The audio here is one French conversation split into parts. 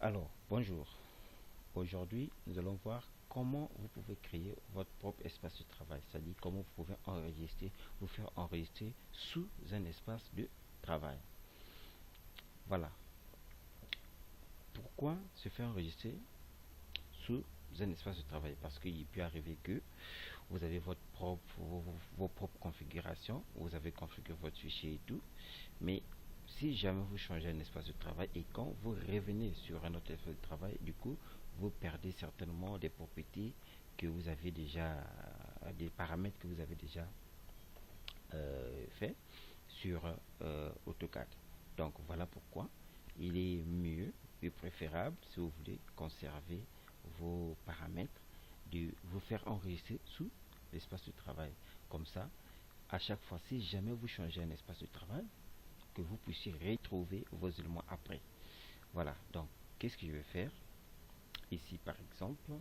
Alors, bonjour. Aujourd'hui, nous allons voir comment vous pouvez créer votre propre espace de travail, c'est-à-dire comment vous pouvez vous faire enregistrer sous un espace de travail. Voilà. Pourquoi se faire enregistrer sous un espace de travail? Parce qu'il peut arriver que vous avez vos propres configurations, vous avez configuré votre fichier et tout, mais si jamais vous changez un espace de travail et quand vous revenez sur un autre espace de travail, du coup, vous perdez certainement des propriétés que vous avez déjà, des paramètres que vous avez déjà fait sur AutoCAD. Donc voilà pourquoi il est mieux et préférable, si vous voulez conserver vos paramètres, de vous faire enregistrer sous l'espace de travail. Comme ça, à chaque fois, si jamais vous changez un espace de travail, que vous puissiez retrouver vos éléments après. Voilà, donc qu'est-ce que je vais faire ici par exemple?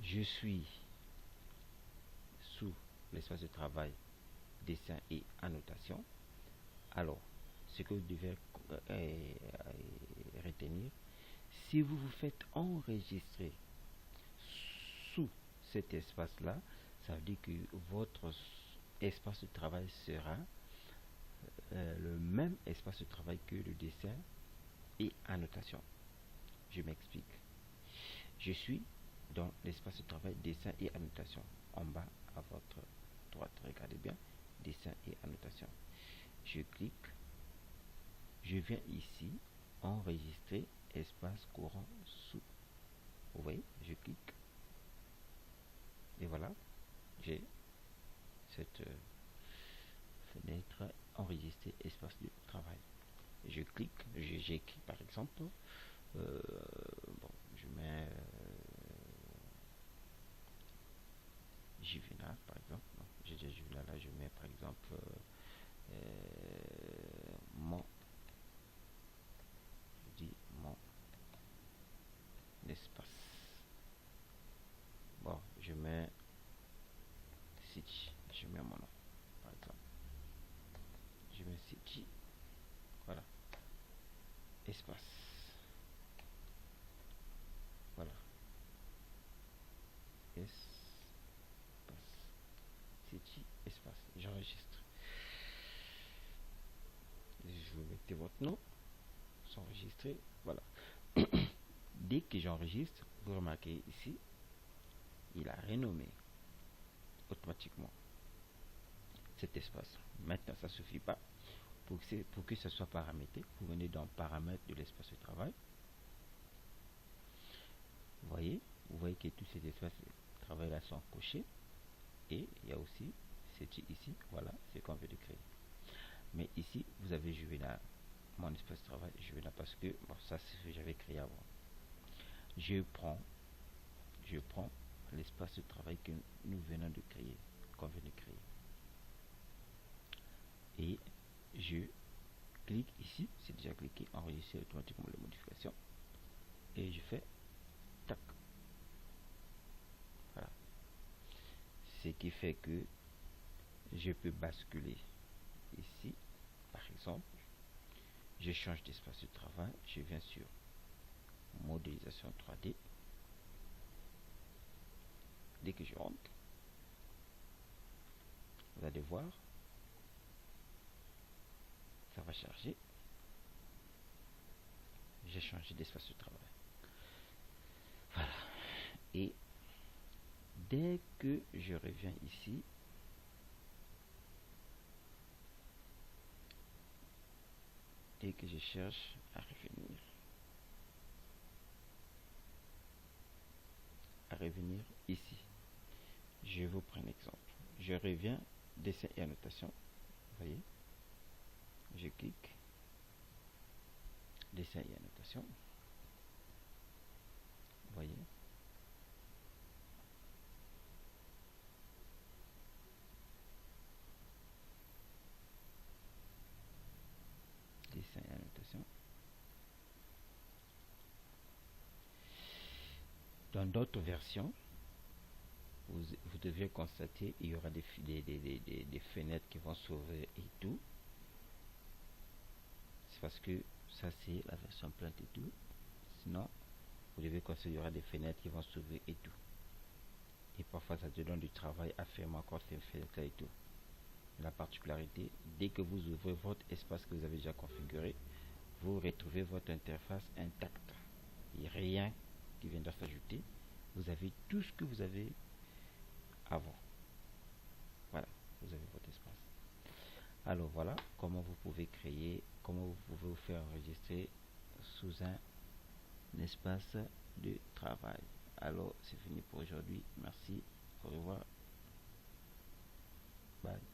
Je suis sous l'espace de travail dessin et annotation. Alors, ce que vous devez retenir, si vous vous faites enregistrer sous cet espace-là, ça veut dire que votre espace de travail sera le même espace de travail que le dessin et annotation. Je m'explique. Je suis dans l'espace de travail dessin et annotation. En bas à votre droite, regardez bien, dessin et annotation. Je clique, je viens ici, enregistrer espace courant sous. Vous voyez, je clique et voilà, j'ai cette fenêtre enregistrer espace de travail. Je clique, j'écris par exemple, bon, je mets Juvenal par exemple. Non, j'ai déjà Juvenal là, je mets par exemple mon, je dis mon espace. Bon, je mets City, je mets mon nom par exemple. Je mets City, voilà, espace. Voilà, espace, City, espace. J'enregistre. Je vais mettre votre nom, s'enregistrer, voilà. Dès que j'enregistre, vous remarquez ici, il a renommé automatiquement cet espace. Maintenant, ça ne suffit pas. Pour que ça soit paramétré, vous venez dans paramètres de l'espace de travail. Vous voyez que tous ces espaces de travail là sont cochés. Et il y a aussi ici, voilà, c'est qu'on veut créer. Mais ici, vous avez Juvenal, mon espace de travail, Juvenal, parce que bon, ça c'est ce que j'avais créé avant. Je prends l'espace de travail que nous venons de créer, qu'on vient de créer. Et je clique ici, c'est déjà cliqué, enregistrer automatiquement les modifications. Et je fais tac. Voilà. Ce qui fait que je peux basculer ici, par exemple. Je change d'espace de travail, je viens sur modélisation 3D. Dès que je rentre, vous allez voir, ça va charger. J'ai changé d'espace de travail. Voilà. Et dès que je reviens ici, dès que je cherche à revenir ici, je vous prends un exemple. Je reviens dessin et annotation. Vous voyez, je clique dessin et annotation. Vous voyez, dessin et annotation. Dans d'autres versions, vous devez constater il y aura des fenêtres qui vont s'ouvrir et tout. C'est parce que Ça c'est la version plainte et tout. Sinon, vous devez considérer des fenêtres qui vont s'ouvrir et tout. Et parfois ça te donne du travail à faire encore ces fenêtres et tout. La particularité, dès que vous ouvrez votre espace que vous avez déjà configuré, vous retrouvez votre interface intacte. Il n'y a rien qui viendra s'ajouter. Vous avez tout ce que vous avez avant. Voilà, vous avez votre espace. Alors voilà comment vous pouvez créer, comment vous pouvez vous faire enregistrer sous un espace de travail. Alors c'est fini pour aujourd'hui. Merci. Au revoir. Bye.